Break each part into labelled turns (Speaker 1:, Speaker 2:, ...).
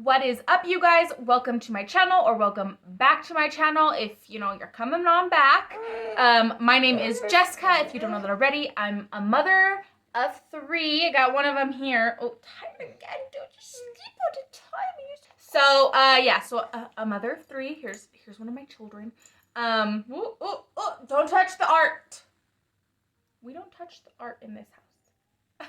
Speaker 1: What is up, you guys? Welcome to my channel, or welcome back to my channel if you're coming on back. My name is Jessica. If you don't know that already, I'm a mother of 3. I got one of them here. Oh, tired again. Don't you sleep all the time. So a mother of 3. Here's one of my children. Don't touch the art. We don't touch the art in this house.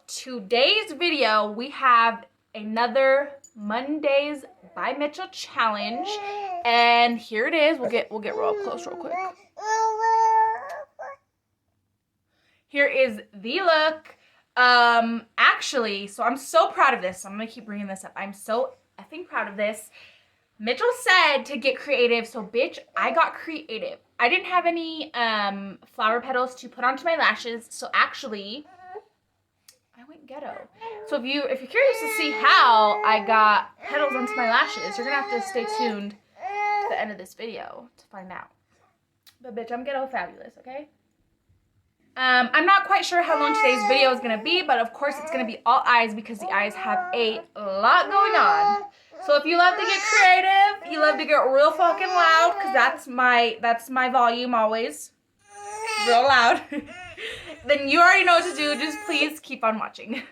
Speaker 1: Today's video, we have another Mondays by Mitchell challenge, and here it is. We'll get real close real quick. Here is the look. Actually, so I'm so proud of this. So I'm gonna keep bringing this up. I'm so effing proud of this. Mitchell said to get creative, so bitch, I got creative. I didn't have any flower petals to put onto my lashes, so actually I went ghetto. So if you're curious to see how I got petals onto my lashes, you're gonna have to stay tuned to the end of this video to find out. But bitch, I'm ghetto fabulous, okay? I'm not quite sure how long today's video is gonna be, but of course it's gonna be all eyes because the eyes have a lot going on. So if you love to get creative, you love to get real fucking loud, because that's my volume always. Real loud. Then you already know what to do. Just please keep on watching.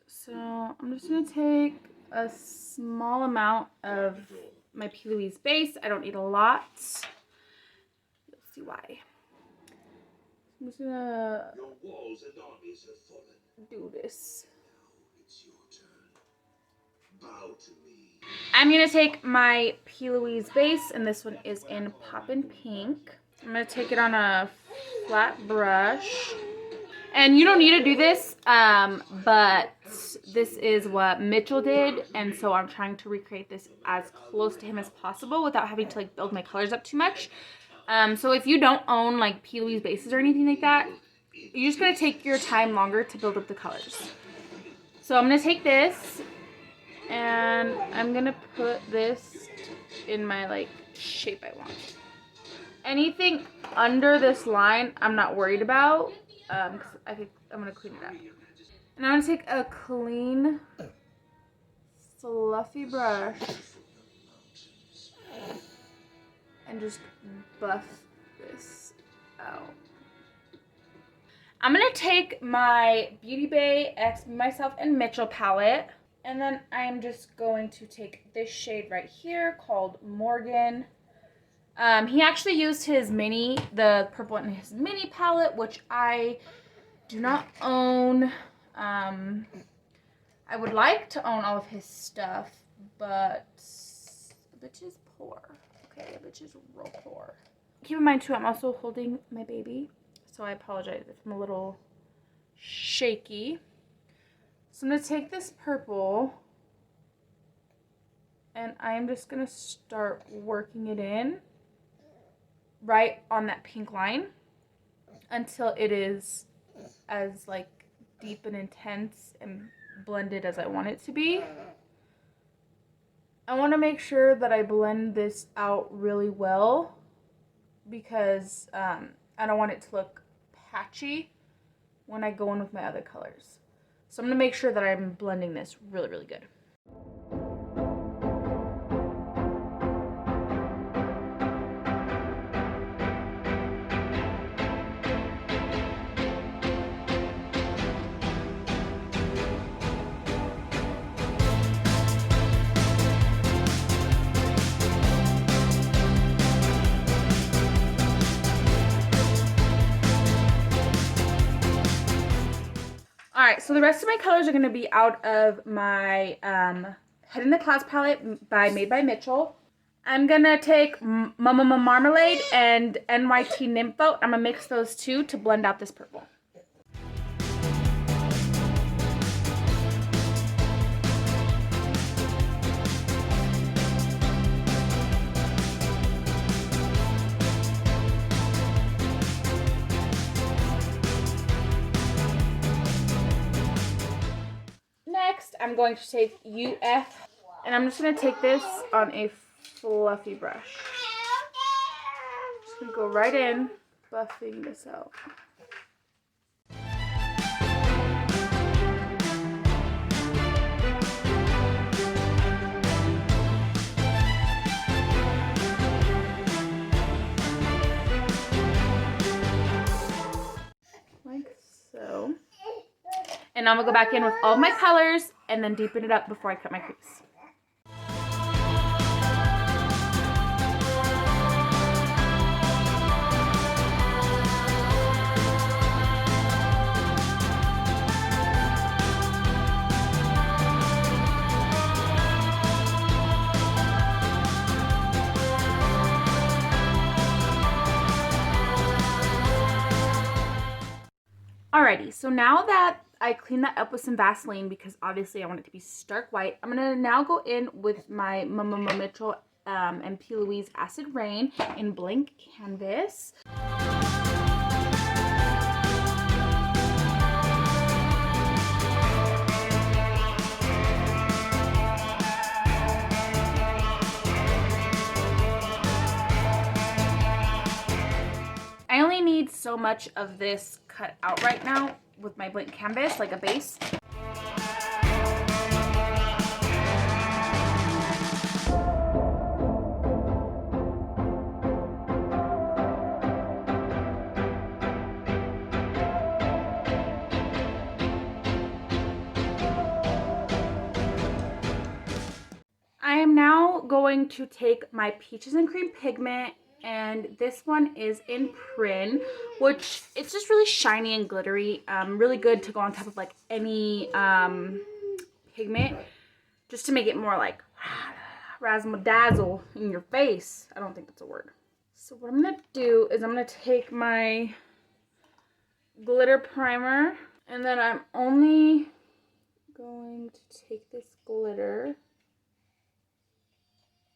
Speaker 1: So I'm just gonna take a small amount of my P. Louise base. I don't need a lot. You'll see why. I'm just gonna do this. It's your turn. Bow to me. I'm gonna take my P. Louise base, and this one is in Poppin' Pink. I'm gonna take it on a flat brush. And you don't need to do this, but this is what Mitchell did, and so I'm trying to recreate this as close to him as possible without having to build my colors up too much. So if you don't own P. Louise bases or anything like that, you're just gonna take your time longer to build up the colors. So I'm gonna take this, and I'm gonna put this in my shape I want. Anything under this line, I'm not worried about, because I'm gonna clean it up. And I'm gonna take a clean, fluffy brush and just buff this out. I'm gonna take my Beauty Bay X Myself and Mitchell palette, and then I'm just going to take this shade right here called Morgan. He actually used the purple in his mini palette, which I do not own. I would like to own all of his stuff, but the bitch is poor. Okay, the bitch is real poor. Keep in mind too, I'm also holding my baby, so I apologize if I'm a little shaky. So I'm gonna take this purple, and I'm just gonna start working it in right on that pink line until it is as deep and intense and blended as I want it to be. I want to make sure that I blend this out really well because I don't want it to look patchy when I go in with my other colors. So I'm going to make sure that I'm blending this really, really good. Alright, so the rest of my colors are going to be out of my Head in the Clouds palette made by Mitchell. I'm going to take Mama Marmalade and NYT Nympho. I'm going to mix those two to blend out this purple. Next, I'm going to take UF, and I'm just going to take this on a fluffy brush. Just going to go right in, buffing this out. Like so. And I'm gonna go back in with all of my colors and then deepen it up before I cut my crease. Alrighty, so now that I cleaned that up with some Vaseline, because obviously I want it to be stark white, I'm going to now go in with my Mitchell and P. Louise Acid Rain in blank canvas. I only need so much of this cut out right now with my blank canvas, like a base. I am now going to take my Peaches and Cream pigment, and this one is in Prin, which it's just really shiny and glittery. Really good to go on top of like any pigment, just to make it more like razzle-dazzle in your face. I don't think that's a word. So what I'm gonna do is I'm gonna take my glitter primer, and then I'm only going to take this glitter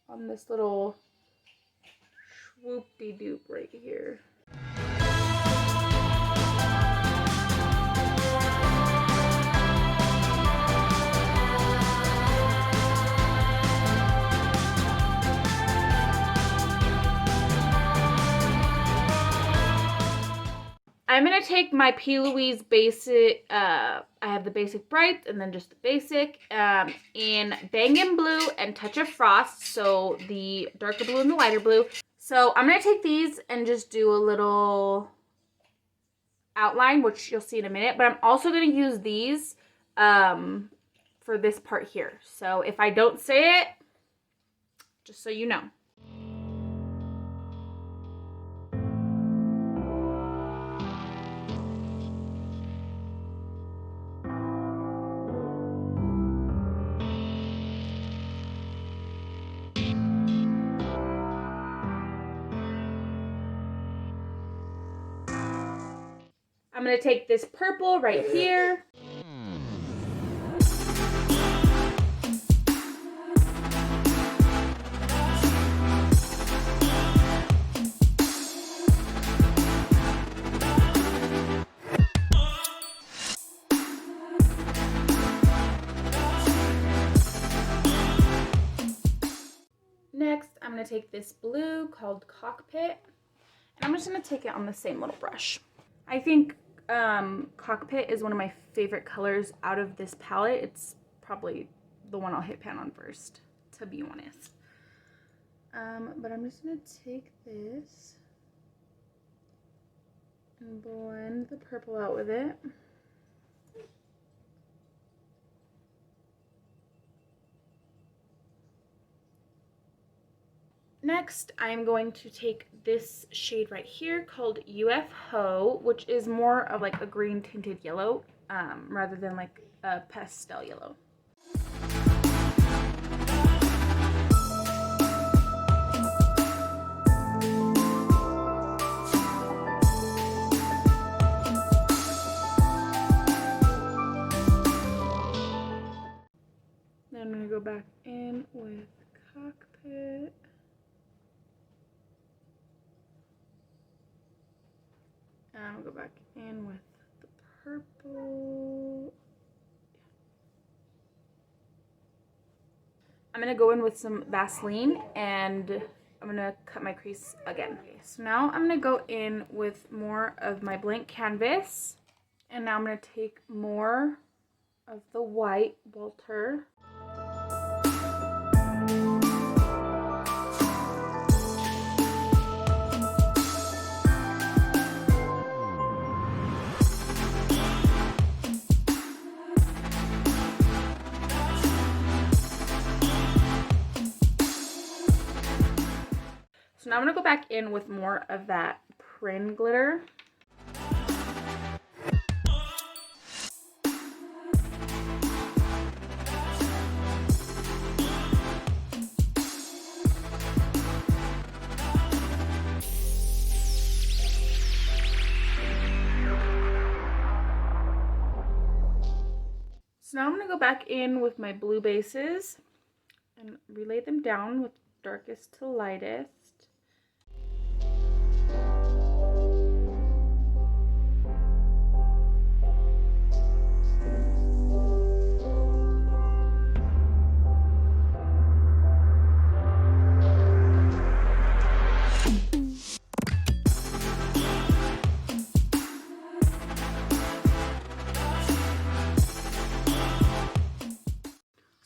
Speaker 1: on this little swoop-de-doop right here. I'm going to take my P. Louise basic, I have the basic bright and then just the basic, in Bangin' Blue and Touch of Frost, so the darker blue and the lighter blue. So I'm going to take these and just do a little outline, which you'll see in a minute, but I'm also going to use these for this part here. So if I don't say it, just so you know. I'm going to take this purple right here. Next, I'm going to take this blue called Cockpit, and I'm just going to take it on the same little brush. I think Cockpit is one of my favorite colors out of this palette. It's probably the one I'll hit pan on first, to be honest. But I'm just going to take this and blend the purple out with it. Next, I'm going to take this shade right here called UFO, which is more of like a green tinted yellow, rather than like a pastel yellow. Then I'm going to go back in with Cockpit. And I'll go back in with the purple. I'm going to go in with some Vaseline and I'm going to cut my crease again. Okay, so now I'm going to go in with more of my blank canvas And now I'm going to take more of the white Walter. So now I'm going to go back in with more of that Prin glitter. So now I'm going to go back in with my blue bases and relay them down with darkest to lightest.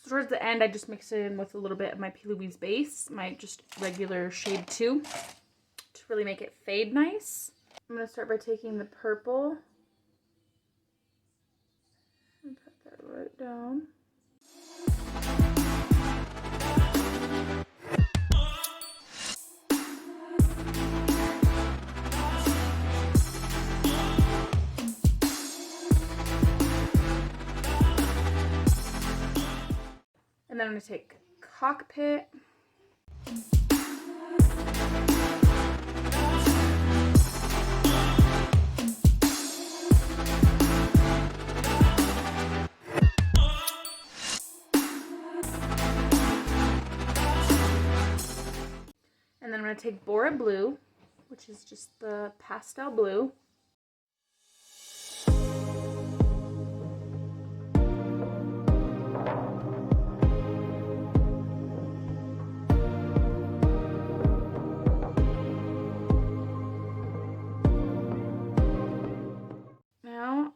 Speaker 1: Towards the end, I just mix it in with a little bit of my P. Louise base, my just regular shade 2, to really make it fade nice. I'm going to start by taking the purple and put that right down. And then I'm going to take Cockpit. And then I'm going to take Bora Blue, which is just the pastel blue.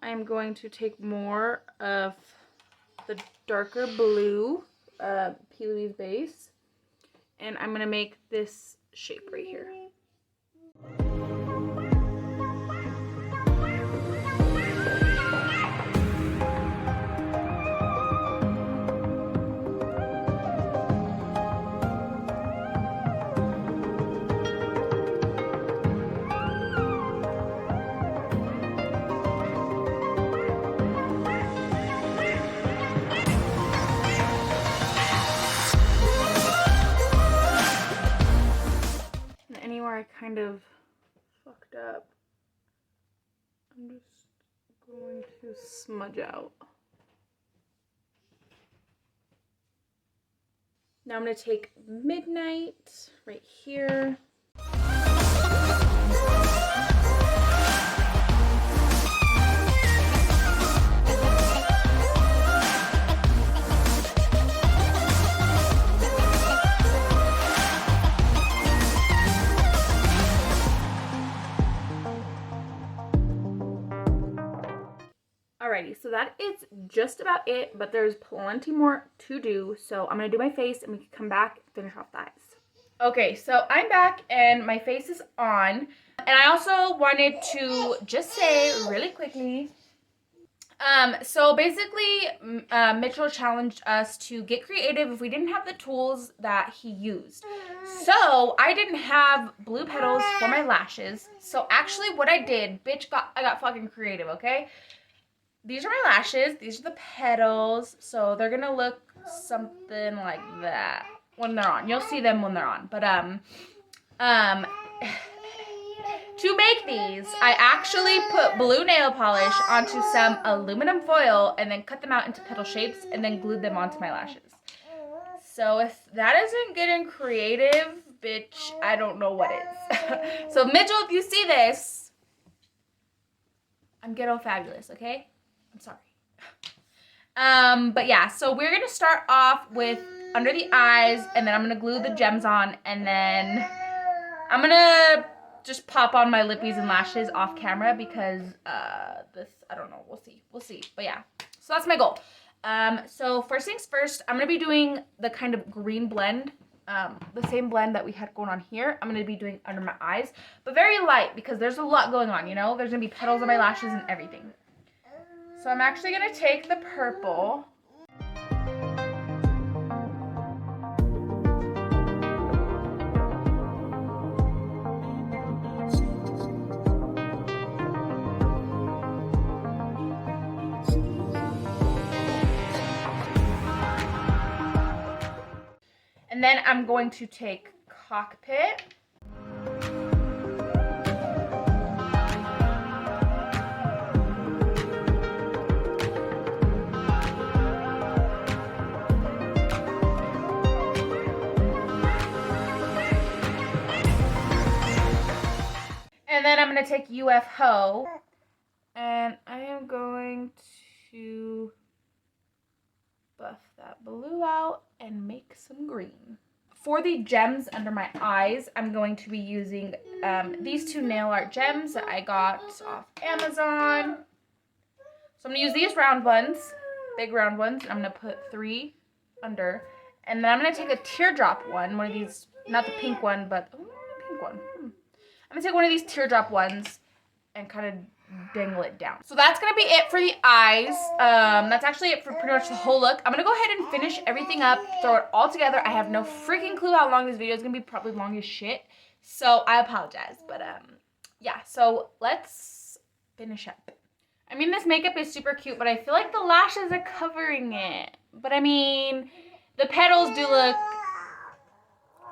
Speaker 1: I'm going to take more of the darker blue P. Louise base, and I'm going to make this shape right here. I kind of fucked up, I'm just going to smudge out. Now I'm going to take Midnight right here. Alrighty, so that is just about it, but there's plenty more to do. So I'm going to do my face and we can come back and finish off the eyes. Okay, so I'm back and my face is on. And I also wanted to just say really quickly, so basically Mitchell challenged us to get creative if we didn't have the tools that he used. So I didn't have blue petals for my lashes. So actually what I did, I got fucking creative, okay? These are my lashes. These are the petals. So they're going to look something like that when they're on. You'll see them when they're on. But, to make these, I actually put blue nail polish onto some aluminum foil and then cut them out into petal shapes and then glued them onto my lashes. So if that isn't getting creative, bitch, I don't know what is. So Mitchell, if you see this, I'm ghetto fabulous, okay? I'm sorry. But yeah, so we're gonna start off with under the eyes, and then I'm gonna glue the gems on, and then I'm gonna just pop on my lippies and lashes off camera because this, I don't know, we'll see. But yeah, so that's my goal. So first things first, I'm gonna be doing the kind of green blend, the same blend that we had going on here. I'm gonna be doing under my eyes, but very light because there's a lot going on, you know? There's gonna be petals on my lashes and everything. So I'm actually gonna take the purple. And then I'm going to take Cockpit. And then I'm going to take UFO. And I am going to buff that blue out and make some green. For the gems under my eyes, I'm going to be using these two nail art gems that I got off Amazon. So I'm going to use these round ones, big round ones. I'm going to put 3 under. And then I'm going to take a teardrop one of these, not the pink one, but the pink one. I'm going to take one of these teardrop ones and kind of dangle it down. So that's gonna be it for the eyes. That's actually it for pretty much the whole look. I'm gonna go ahead and finish everything up, throw it all together. I have no freaking clue how long this video is gonna be, probably long as shit. So I apologize, but yeah, so let's finish up. I mean, this makeup is super cute, but I feel like the lashes are covering it. But I mean, the petals do look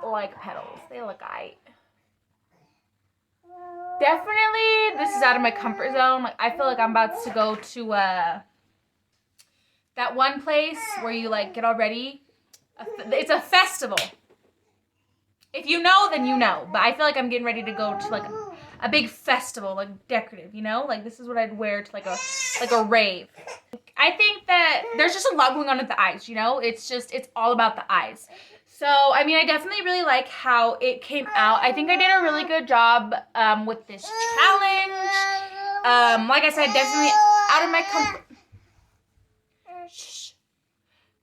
Speaker 1: like petals. They look aight. Definitely, this is out of my comfort zone. Like, I feel like I'm about to go to that one place where you like get all ready. It's a festival. If you know, then you know. But I feel like I'm getting ready to go to like a big festival, like decorative. You know, like this is what I'd wear to like a rave. I think that there's just a lot going on with the eyes. You know, it's all about the eyes. So, I mean, I definitely really like how it came out. I think I did a really good job with this challenge. Like I said, definitely out of my comfort. Shh.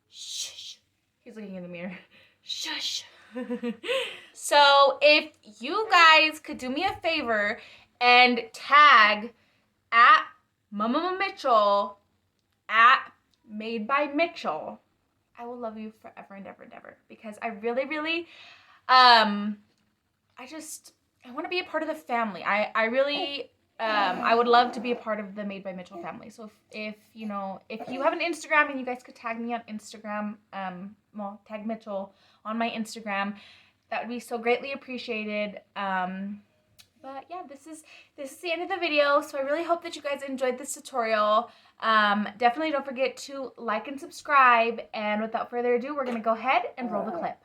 Speaker 1: Shh. He's looking in the mirror. Shush. So, if you guys could do me a favor and tag at Mama Mitchell at Made by Mitchell, I will love you forever and ever and ever, because I really, really, I want to be a part of the family. I really, I would love to be a part of the Made by Mitchell family. So if you have an Instagram and you guys could tag me on Instagram, well, tag Mitchell on my Instagram, that would be so greatly appreciated. But yeah, this is the end of the video. So I really hope that you guys enjoyed this tutorial. Definitely don't forget to like and subscribe. And without further ado, we're going to go ahead and roll the clip.